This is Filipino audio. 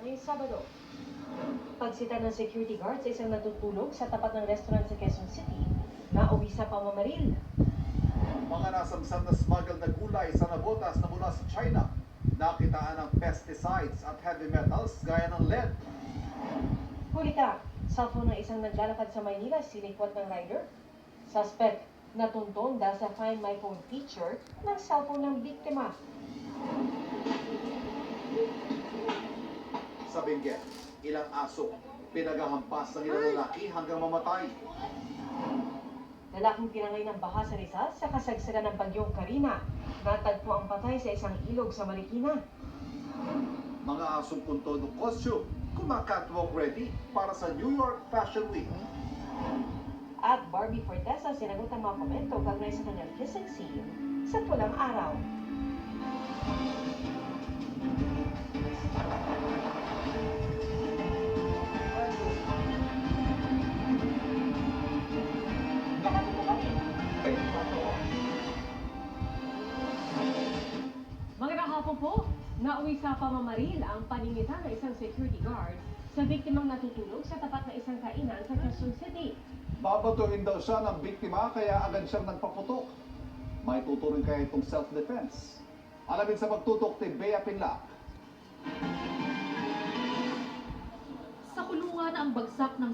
ngayong Sabado. Pagsita ng security guard sa isang natutulog sa tapat ng restaurant sa Quezon City, nauwi sa pamamaril. Mga nasamsam na smuggled na gulay sa nabotas na mula sa China. Nakitaan ng pesticides at heavy metals gaya ng lead. Huli ka, cellphone ng isang naglalakad sa Maynila, sinikwat ng rider. Suspect, natuntun dahil sa Find My Phone feature ng cellphone ng biktima. Sa Benguet, ilang aso pinagahampas ng ilang lalaki hanggang mamatay. Lalaking tinangay ng baha sa Rizal sa kasagsagan ng bagyong Karina. Natagpo ang patay sa isang ilog sa Marikina. Mga asong punto ng costume, kumakatwalk ready para sa New York Fashion Week. At Barbie Fortesa sinagot ang mga komento kaugnay sa kanyang kissing scene sa pulang araw. Magandang hapon po. Nauwi sa pamamaril ang paninita ng isang security guard sa biktimang natutulog sa tapat ng isang kainan sa Quezon City. Babatuhin daw siya ng biktima kaya agad siyang nagpaputok. May tuturing kaya itong self-defense. Alamin sa pagtutok ni Bea Pinlac. Sa kulungan ang bagsak ng